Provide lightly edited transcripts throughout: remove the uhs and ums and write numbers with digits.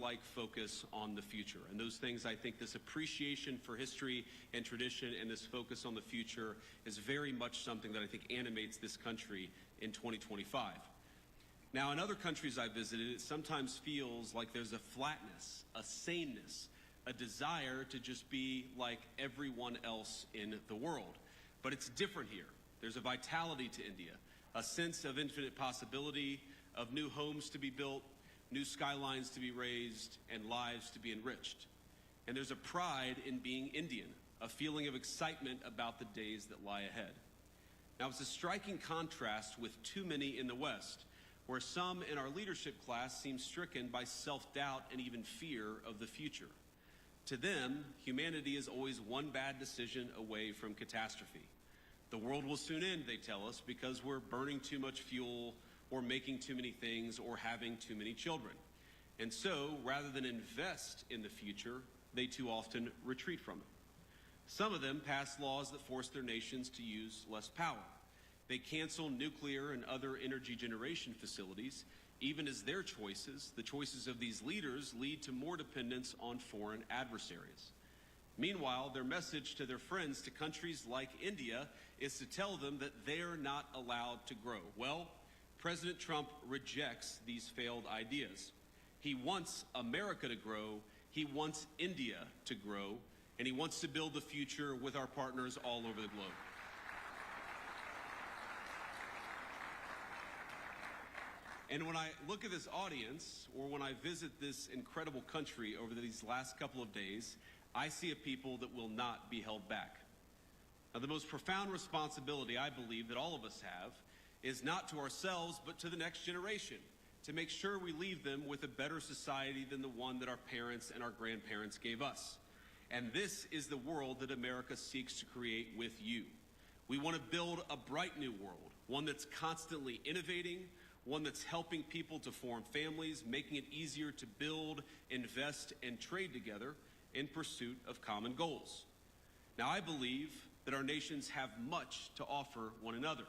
laser-like focus on the future. And those things, I think this appreciation for history and tradition and this focus on the future is very much something that I think animates this country in 2025. Now, in other countries I've visited, it sometimes feels like there's a flatness, a sameness, a desire to just be like everyone else in the world. But it's different here. There's a vitality to India, a sense of infinite possibility, of new homes to be built, new skylines to be raised, and lives to be enriched. And there's a pride in being Indian, a feeling of excitement about the days that lie ahead. Now, it's a striking contrast with too many in the West, where some in our leadership class seem stricken by self-doubt and even fear of the future. To them, humanity is always one bad decision away from catastrophe. The world will soon end, they tell us, because we're burning too much fuel or making too many things or having too many children. And so, rather than invest in the future, they too often retreat from it. Some of them pass laws that force their nations to use less power. They cancel nuclear and other energy generation facilities, even as their choices, the choices of these leaders, lead to more dependence on foreign adversaries. Meanwhile, their message to their friends, to countries like India, is to tell them that they're not allowed to grow. Well, President Trump rejects these failed ideas. He wants America to grow, he wants India to grow, and he wants to build the future with our partners all over the globe. And when I look at this audience, or when I visit this incredible country over these last couple of days, I see a people that will not be held back. Now, the most profound responsibility I believe that all of us have is not to ourselves, but to the next generation, to make sure we leave them with a better society than the one that our parents and our grandparents gave us. And this is the world that America seeks to create with you. We want to build a bright new world, one that's constantly innovating, one that's helping people to form families, making it easier to build, invest, and trade together in pursuit of common goals. Now, I believe that our nations have much to offer one another.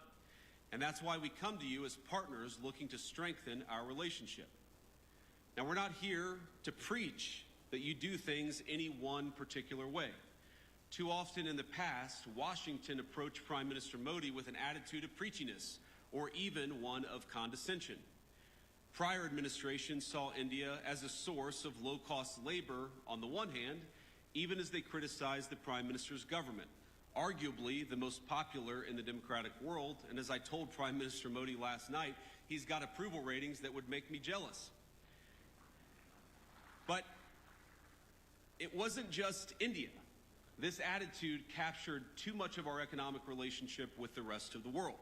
And that's why we come to you as partners looking to strengthen our relationship. Now, we're not here to preach that you do things any one particular way. Too often in the past, Washington approached Prime Minister Modi with an attitude of preachiness or even one of condescension. Prior administrations saw India as a source of low-cost labor on the one hand, even as they criticized the Prime Minister's government, arguably the most popular in the democratic world. And as I told Prime Minister Modi last night, he's got approval ratings that would make me jealous. But it wasn't just India. This attitude captured too much of our economic relationship with the rest of the world.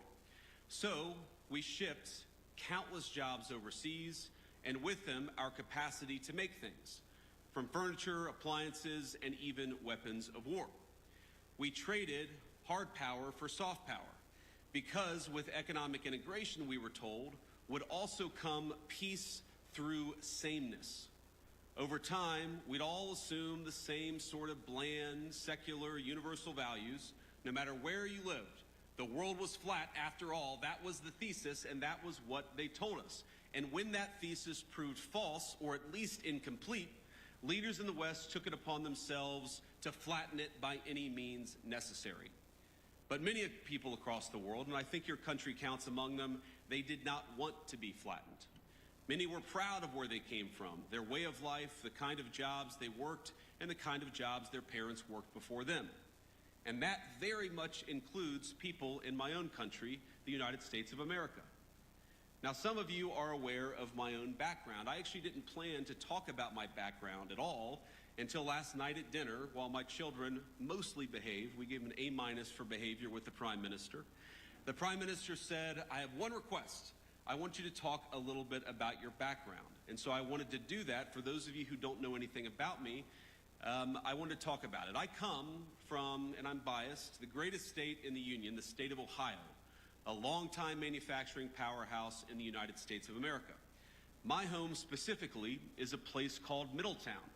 So we shipped countless jobs overseas, and with them our capacity to make things, from furniture, appliances, and even weapons of war. We traded hard power for soft power, because with economic integration, we were told, would also come peace through sameness. Over time, we'd all assume the same sort of bland, secular, universal values, no matter where you lived. The world was flat after all. That was the thesis, and that was what they told us. And when that thesis proved false, or at least incomplete, leaders in the West took it upon themselves to flatten it by any means necessary. But many people across the world, and I think your country counts among them, they did not want to be flattened. Many were proud of where they came from, their way of life, the kind of jobs they worked, and the kind of jobs their parents worked before them. And that very much includes people in my own country, the United States of America. Now, some of you are aware of my own background. I actually didn't plan to talk about my background at all until last night at dinner, while my children mostly behaved. We gave them an A- for behavior with the Prime Minister. The Prime Minister said, I have one request. I want you to talk a little bit about your background. And so I wanted to do that. For those of you who don't know anything about me, I wanted to talk about it. I come from, and I'm biased, the greatest state in the Union, the state of Ohio, a longtime manufacturing powerhouse in the United States of America. My home specifically is a place called Middletown.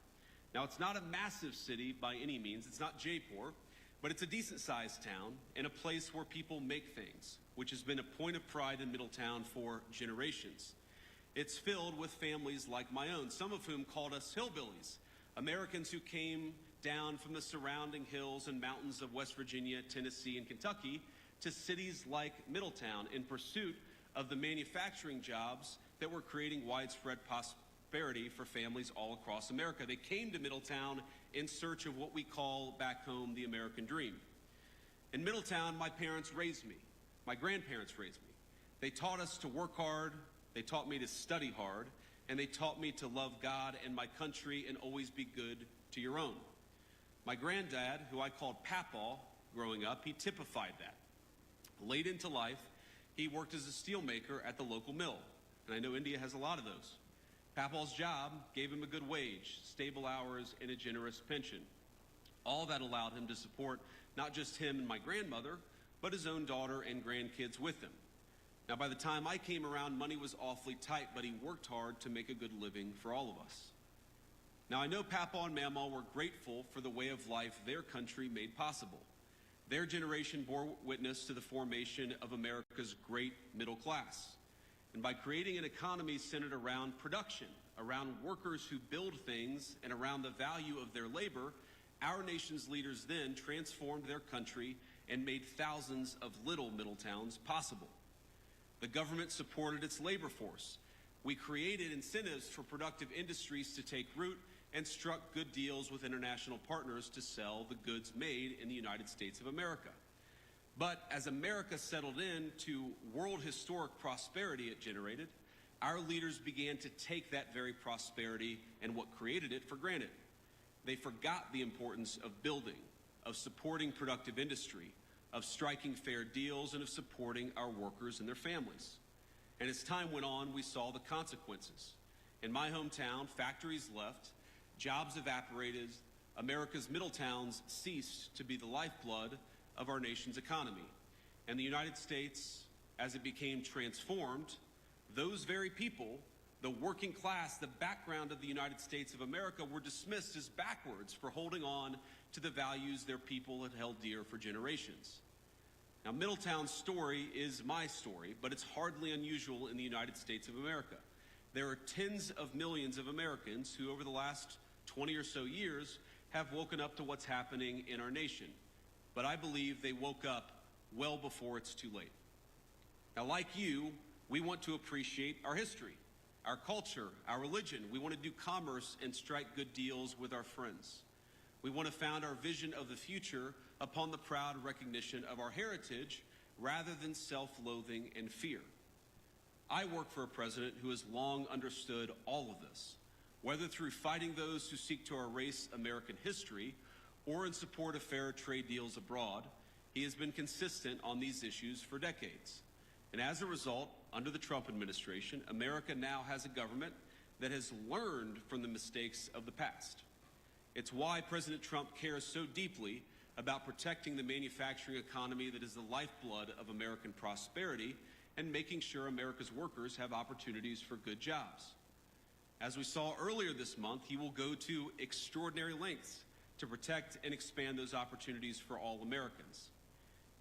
Now, it's not a massive city by any means. It's not Jaipur, but it's a decent-sized town and a place where people make things, which has been a point of pride in Middletown for generations. It's filled with families like my own, some of whom called us hillbillies, Americans who came down from the surrounding hills and mountains of West Virginia, Tennessee, and Kentucky to cities like Middletown in pursuit of the manufacturing jobs that were creating widespread prosperity for families all across America. They came to Middletown in search of what we call back home the American dream. In Middletown, my parents raised me. My grandparents raised me. They taught us to work hard, they taught me to study hard, and they taught me to love God and my country and always be good to your own. My granddad, who I called Papaw growing up, he typified that. Late into life, he worked as a steelmaker at the local mill, and I know India has a lot of those. Papaw's job gave him a good wage, stable hours, and a generous pension. All that allowed him to support not just him and my grandmother, but his own daughter and grandkids with him. Now, by the time I came around, money was awfully tight, but he worked hard to make a good living for all of us. Now, I know Papaw and Mamaw were grateful for the way of life their country made possible. Their generation bore witness to the formation of America's great middle class. And by creating an economy centered around production, around workers who build things, and around the value of their labor, our nation's leaders then transformed their country and made thousands of little Middletowns possible. The government supported its labor force. We created incentives for productive industries to take root and struck good deals with international partners to sell the goods made in the United States of America. But as America settled into world historic prosperity it generated, our leaders began to take that very prosperity and what created it for granted. They forgot the importance of building, of supporting productive industry, of striking fair deals, and of supporting our workers and their families. And as time went on, we saw the consequences. In my hometown, factories left, jobs evaporated, America's middle towns ceased to be the lifeblood of our nation's economy. And the United States, as it became transformed, those very people, the working class, the background of the United States of America, were dismissed as backwards for holding on to the values their people had held dear for generations. Now, Middletown's story is my story, but it's hardly unusual in the United States of America. There are tens of millions of Americans who, over the last 20 or so years, have woken up to what's happening in our nation. But I believe they woke up well before it's too late. Now, like you, we want to appreciate our history, our culture, our religion. We want to do commerce and strike good deals with our friends. We want to found our vision of the future upon the proud recognition of our heritage rather than self-loathing and fear. I work for a president who has long understood all of this, whether through fighting those who seek to erase American history or in support of fair trade deals abroad. He has been consistent on these issues for decades. And as a result, under the Trump administration, America now has a government that has learned from the mistakes of the past. It's why President Trump cares so deeply about protecting the manufacturing economy that is the lifeblood of American prosperity and making sure America's workers have opportunities for good jobs. As we saw earlier this month, he will go to extraordinary lengths to protect and expand those opportunities for all Americans.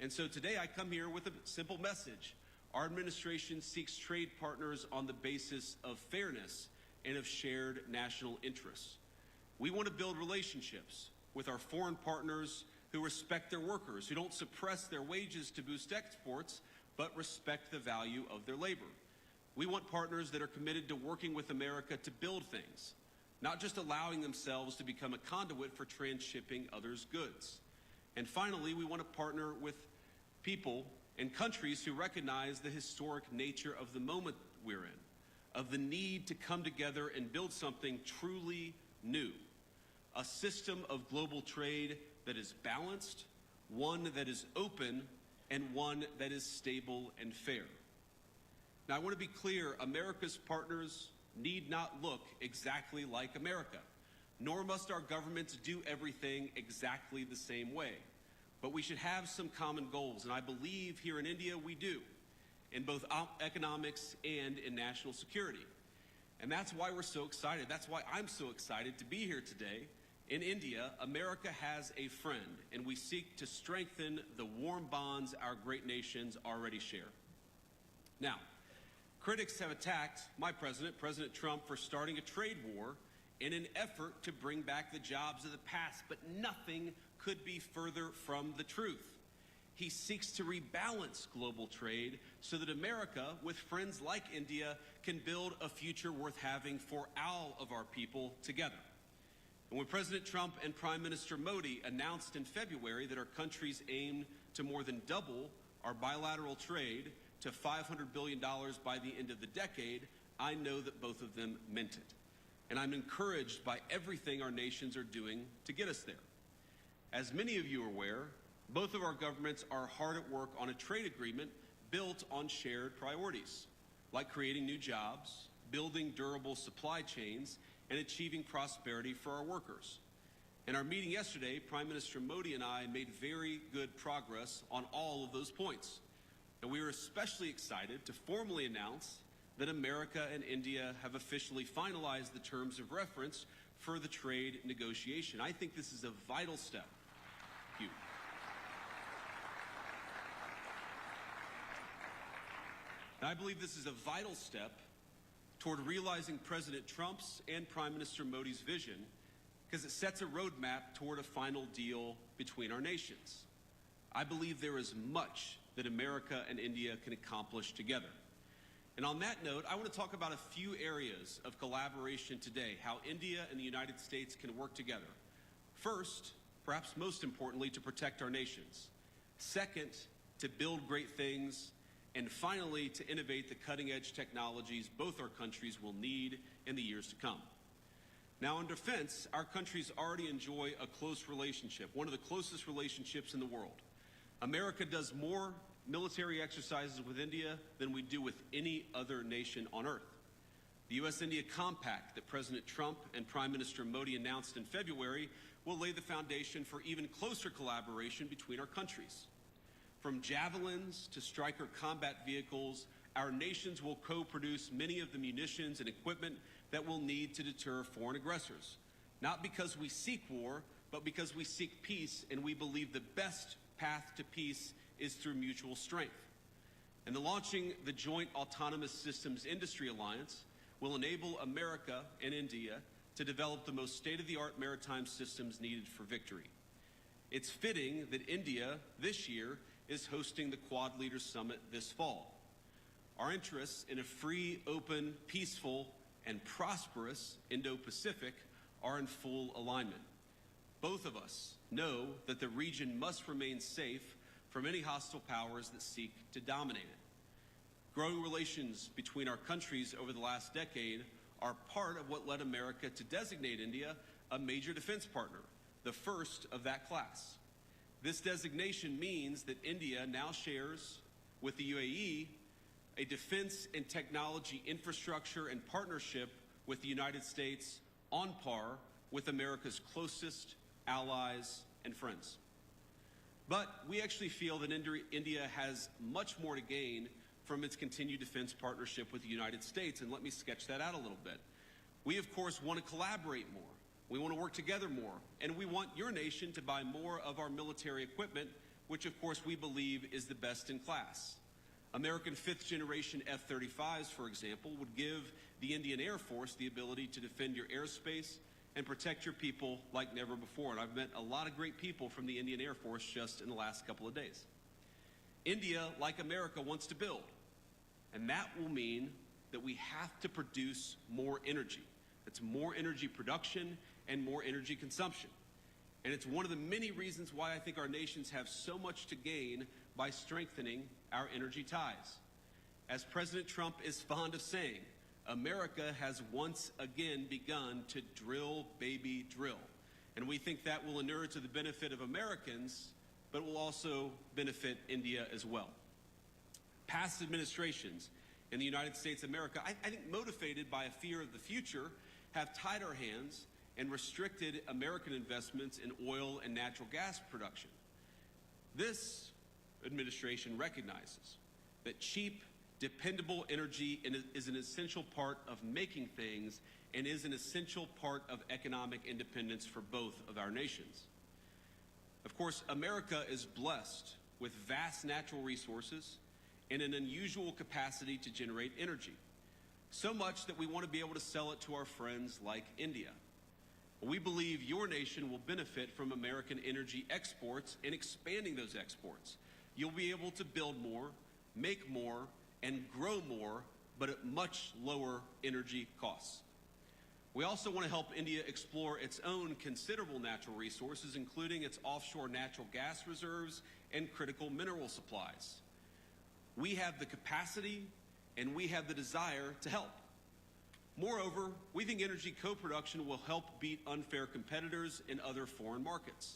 And so today I come here with a simple message. Our administration seeks trade partners on the basis of fairness and of shared national interests. We want to build relationships with our foreign partners who respect their workers, who don't suppress their wages to boost exports, but respect the value of their labor. We want partners that are committed to working with America to build things, not just allowing themselves to become a conduit for transshipping others' goods. And finally, we want to partner with people and countries who recognize the historic nature of the moment we're in, of the need to come together and build something truly new, a system of global trade that is balanced, one that is open, and one that is stable and fair. Now, I want to be clear, America's partners need not look exactly like America, nor must our governments do everything exactly the same way. But we should have some common goals, and I believe here in India we do, in both economics and in national security. And that's why we're so excited. That's why I'm so excited to be here today. In India, America has a friend, and we seek to strengthen the warm bonds our great nations already share. Now, Critics have attacked my president, President Trump, for starting a trade war in an effort to bring back the jobs of the past, but nothing could be further from the truth. He seeks to rebalance global trade so that America, with friends like India, can build a future worth having for all of our people together. And when President Trump and Prime Minister Modi announced in February that our countries aim to more than double our bilateral trade to $500 billion by the end of the decade, I know that both of them meant it. And I'm encouraged by everything our nations are doing to get us there. As many of you are aware, both of our governments are hard at work on a trade agreement built on shared priorities, like creating new jobs, building durable supply chains, and achieving prosperity for our workers. In our meeting yesterday, Prime Minister Modi and I made very good progress on all of those points. And we are especially excited to formally announce that America and India have officially finalized the terms of reference for the trade negotiation. I think this is a vital step. Thank you. And I believe this is a vital step toward realizing President Trump's and Prime Minister Modi's vision, because it sets a roadmap toward a final deal between our nations. I believe there is much that America and India can accomplish together. And on that note, I want to talk about a few areas of collaboration today, how India and the United States can work together. First, perhaps most importantly, to protect our nations. Second, to build great things. And finally, to innovate the cutting-edge technologies both our countries will need in the years to come. Now, in defense, our countries already enjoy a close relationship, one of the closest relationships in the world. America does more military exercises with India than we do with any other nation on earth. The U.S.-India Compact that President Trump and Prime Minister Modi announced in February will lay the foundation for even closer collaboration between our countries. From javelins to Stryker combat vehicles, our nations will co-produce many of the munitions and equipment that we'll need to deter foreign aggressors. Not because we seek war, but because we seek peace, and we believe the best path to peace is through mutual strength. And the launching the Joint Autonomous Systems Industry Alliance will enable America and India to develop the most state-of-the-art maritime systems needed for victory. It's fitting that India, this year, is hosting the Quad Leaders Summit this fall. Our interests in a free, open, peaceful, and prosperous Indo-Pacific are in full alignment. Both of us know that the region must remain safe from any hostile powers that seek to dominate it. Growing relations between our countries over the last decade are part of what led America to designate India a major defense partner, the first of that class. This designation means that India now shares with the UAE a defense and technology infrastructure and partnership with the United States on par with America's closest allies and friends. But we actually feel that India has much more to gain from its continued defense partnership with the United States, and let me sketch that out a little bit. We, of course, want to collaborate more. We want to work together more, and we want your nation to buy more of our military equipment, which of course we believe is the best in class. American fifth-generation F-35s, for example, would give the Indian Air Force the ability to defend your airspace and protect your people like never before. And I've met a lot of great people from the Indian Air Force just in the last couple of days. India, like America, wants to build, and that will mean that we have to produce more energy. That's more energy production and more energy consumption. And it's one of the many reasons why I think our nations have so much to gain by strengthening our energy ties. As President Trump is fond of saying, America has once again begun to drill, baby, drill. And we think that will inure to the benefit of Americans, but will also benefit India as well. Past administrations in the United States of America, I think motivated by a fear of the future, have tied our hands and restricted American investments in oil and natural gas production. This administration recognizes that cheap, dependable energy is an essential part of making things and is an essential part of economic independence for both of our nations. Of course, America is blessed with vast natural resources and an unusual capacity to generate energy. So much that we want to be able to sell it to our friends like India. We believe your nation will benefit from American energy exports and expanding those exports. You'll be able to build more, make more, and grow more, but at much lower energy costs. We also want to help India explore its own considerable natural resources, including its offshore natural gas reserves and critical mineral supplies. We have the capacity and we have the desire to help. Moreover, we think energy co-production will help beat unfair competitors in other foreign markets.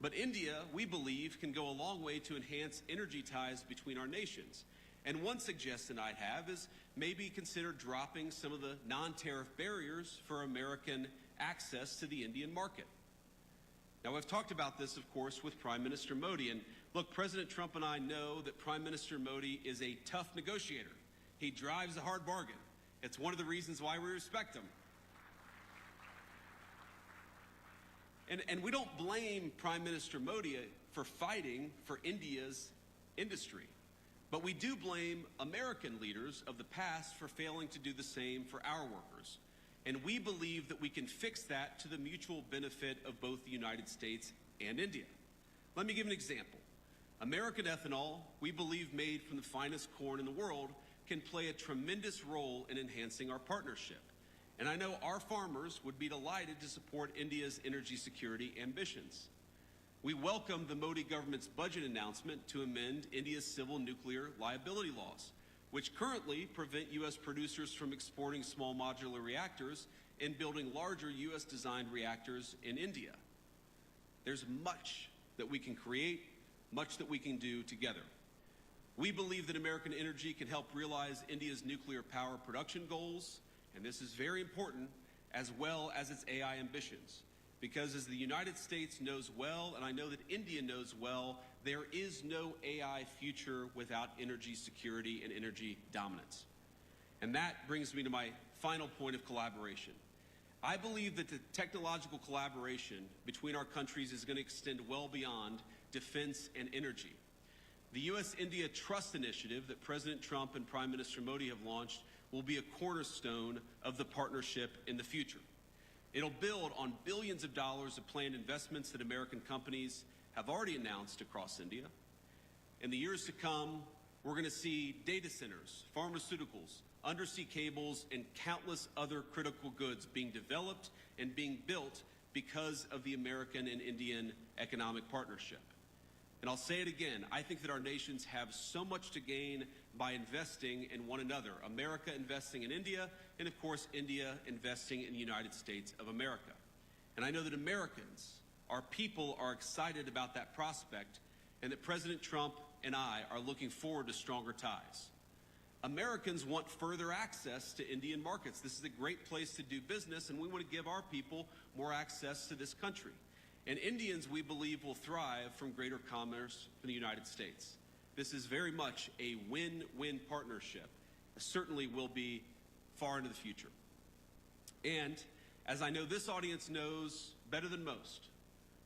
But India, we believe, can go a long way to enhance energy ties between our nations. And one suggestion I'd have is maybe consider dropping some of the non-tariff barriers for American access to the Indian market. Now, I've talked about this, of course, with Prime Minister Modi. And look, President Trump and I know that Prime Minister Modi is a tough negotiator. He drives a hard bargain. It's one of the reasons why we respect him. And we don't blame Prime Minister Modi for fighting for India's industry. But we do blame American leaders of the past for failing to do the same for our workers. And we believe that we can fix that to the mutual benefit of both the United States and India. Let me give an example. American ethanol, we believe made from the finest corn in the world, can play a tremendous role in enhancing our partnership. And I know our farmers would be delighted to support India's energy security ambitions. We welcome the Modi government's budget announcement to amend India's civil nuclear liability laws, which currently prevent U.S. producers from exporting small modular reactors and building larger U.S.-designed reactors in India. There's much that we can create, much that we can do together. We believe that American energy can help realize India's nuclear power production goals, and this is very important, as well as its AI ambitions. Because as the United States knows well, and I know that India knows well, there is no AI future without energy security and energy dominance. And that brings me to my final point of collaboration. I believe that the technological collaboration between our countries is going to extend well beyond defense and energy. The U.S.-India Trust Initiative that President Trump and Prime Minister Modi have launched will be a cornerstone of the partnership in the future. It'll build on billions of dollars of planned investments that American companies have already announced across India. In the years to come, we're going to see data centers, pharmaceuticals, undersea cables, and countless other critical goods being developed and being built because of the American and Indian economic partnership. And I'll say it again, I think that our nations have so much to gain by investing in one another. America investing in India, and of course, India investing in the United States of America. And I know that Americans, our people, are excited about that prospect, and that President Trump and I are looking forward to stronger ties. Americans want further access to Indian markets. This is a great place to do business, and we want to give our people more access to this country. And Indians, we believe, will thrive from greater commerce from the United States. This is very much a win-win partnership. It certainly will be far into the future. And as I know this audience knows better than most,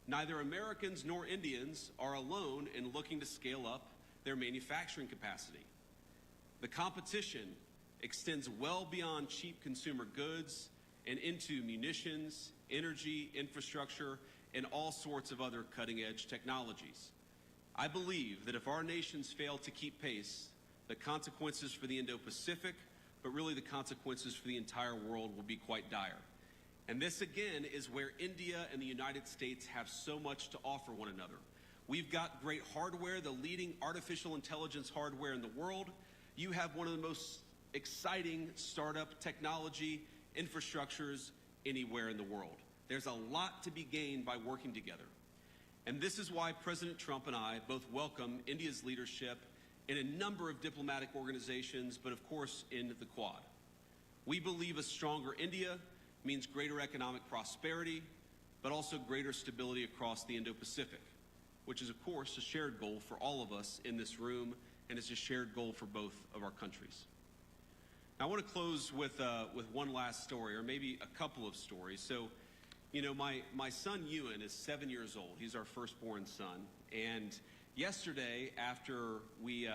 neither Americans nor Indians are alone in looking to scale up their manufacturing capacity. The competition extends well beyond cheap consumer goods and into munitions, energy, infrastructure, and all sorts of other cutting-edge technologies. I believe that if our nations fail to keep pace, the consequences for the Indo-Pacific, but really the consequences for the entire world, will be quite dire. And this, again, is where India and the United States have so much to offer one another. We've got great hardware, the leading artificial intelligence hardware in the world. You have one of the most exciting startup technology infrastructures anywhere in the world. There's a lot to be gained by working together. And this is why President Trump and I both welcome India's leadership in a number of diplomatic organizations, but of course in the Quad. We believe a stronger India means greater economic prosperity, but also greater stability across the Indo-Pacific, which is of course a shared goal for all of us in this room, and it's a shared goal for both of our countries. Now, I want to close with one last story, or maybe a couple of stories. So, you know, my son Ewan is 7 years old. He's our firstborn son. And yesterday, after we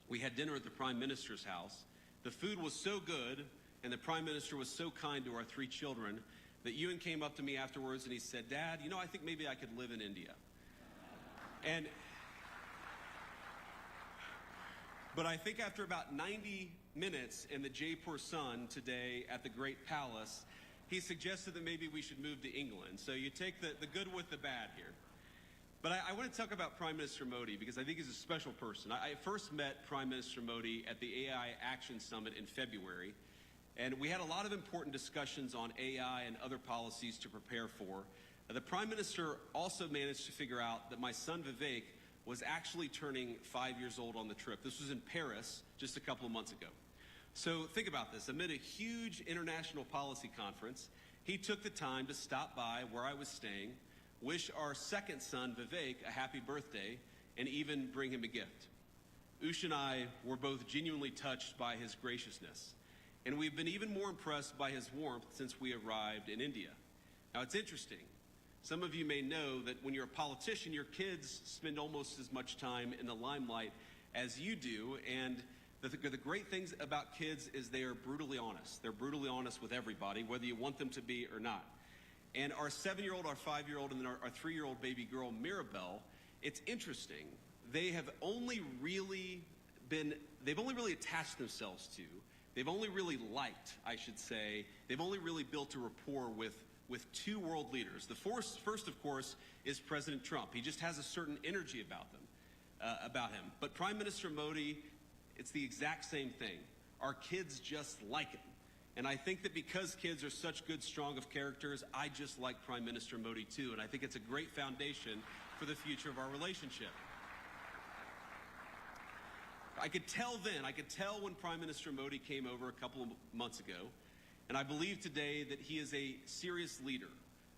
We had dinner at the Prime Minister's house. The food was so good, and the Prime Minister was so kind to our 3 children that Ewan came up to me afterwards and he said, "Dad, you know, I think maybe I could live in India." But I think after about 90 minutes in the Jaipur sun today at the Great Palace, he suggested that maybe we should move to England. So you take the good with the bad here. But I want to talk about Prime Minister Modi because I think he's a special person. I first met Prime Minister Modi at the AI Action Summit in February, and we had a lot of important discussions on AI and other policies to prepare for. The Prime Minister also managed to figure out that my son Vivek was actually turning 5 years old on the trip. This was in Paris just a couple of months ago. So think about this. Amid a huge international policy conference, he took the time to stop by where I was staying, wish our second son, Vivek, a happy birthday, and even bring him a gift. Ush and I were both genuinely touched by his graciousness, and we've been even more impressed by his warmth since we arrived in India. Now, it's interesting. Some of you may know that when you're a politician, your kids spend almost as much time in the limelight as you do, and the great things about kids is they are brutally honest. They're brutally honest with everybody, whether you want them to be or not. And our 7-year-old, our 5-year-old, and then our 3-year-old baby girl, Mirabelle, it's interesting. They have only really attached themselves to, they've only really liked, I should say, they've only really built a rapport with 2 world leaders. The first, of course, is President Trump. He just has a certain energy about him. But Prime Minister Modi, it's the exact same thing. Our kids just like him. And I think that because kids are such good, strong of characters, I just like Prime Minister Modi too. And I think it's a great foundation for the future of our relationship. I could tell when Prime Minister Modi came over a couple of months ago, and I believe today that he is a serious leader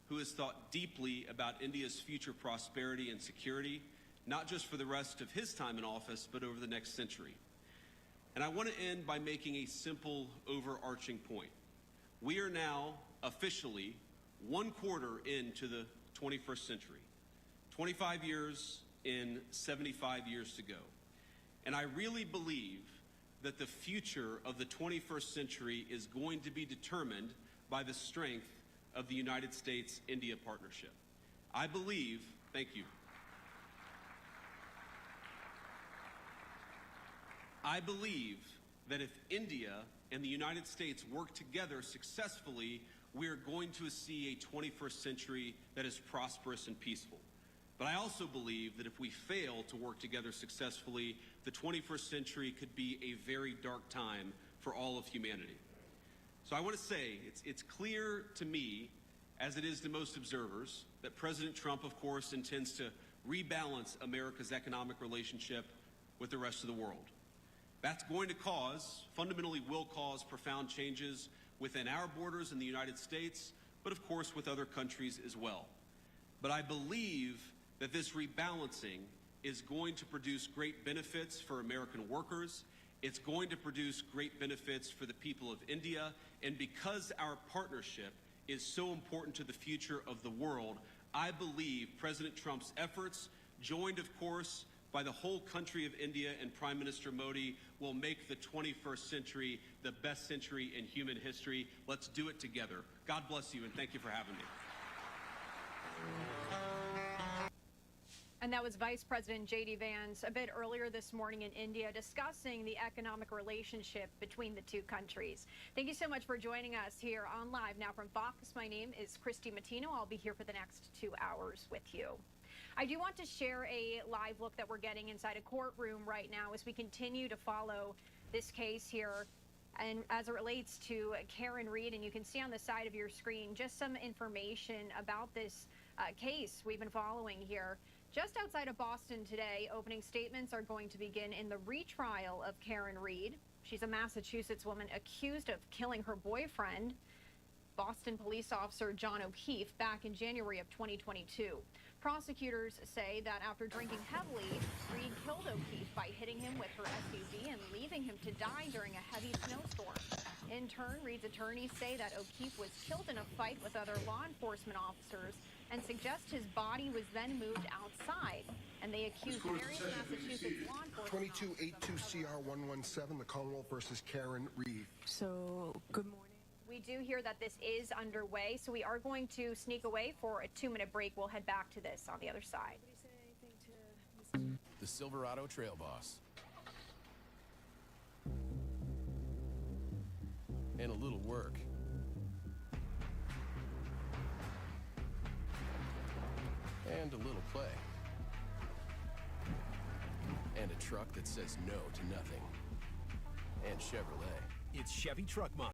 who has thought deeply about India's future prosperity and security, not just for the rest of his time in office, but over the next century. And I want to end by making a simple, overarching point. We are now officially 1/4 into the 21st century, 25 years in 75 years to go. And I really believe that the future of the 21st century is going to be determined by the strength of the United States-India partnership. I believe, thank you. I believe that if India and the United States work together successfully, we are going to see a 21st century that is prosperous and peaceful. But I also believe that if we fail to work together successfully, the 21st century could be a very dark time for all of humanity. So I want to say, it's clear to me, as it is to most observers, that President Trump, of course, intends to rebalance America's economic relationship with the rest of the world. That's going to fundamentally will cause profound changes within our borders in the United States, but of course with other countries as well. But I believe that this rebalancing is going to produce great benefits for American workers. It's going to produce great benefits for the people of India. And because our partnership is so important to the future of the world, I believe President Trump's efforts, joined of course by the whole country of India and Prime Minister Modi, will make the 21st century the best century in human history. Let's do it together. God bless you, and thank you for having me. And that was Vice President J.D. Vance a bit earlier this morning in India discussing the economic relationship between the two countries. Thank you so much for joining us here on Live Now from Fox. My name is Christy Matino. I'll be here for the next 2 hours with you. I do want to share a live look that we're getting inside a courtroom right now as we continue to follow this case here, and as it relates to Karen Reed. And you can see on the side of your screen just some information about this case we've been following here. Just outside of Boston today, opening statements are going to begin in the retrial of Karen Reed. She's a Massachusetts woman accused of killing her boyfriend, Boston police officer John O'Keefe, back in January of 2022. Prosecutors say that after drinking heavily, Reed killed O'Keefe by hitting him with her SUV and leaving him to die during a heavy snowstorm. In turn, Reed's attorneys say that O'Keefe was killed in a fight with other law enforcement officers and suggest his body was then moved outside. And they accuse various Massachusetts law enforcement 2282CR117, the Commonwealth versus Karen Reed. So, good morning. We do hear that this is underway, so we are going to sneak away for a 2-minute break. We'll head back to this on the other side. The Silverado Trail Boss. And a little work. And a little play. And a truck that says no to nothing. And Chevrolet. It's Chevy Truck Month.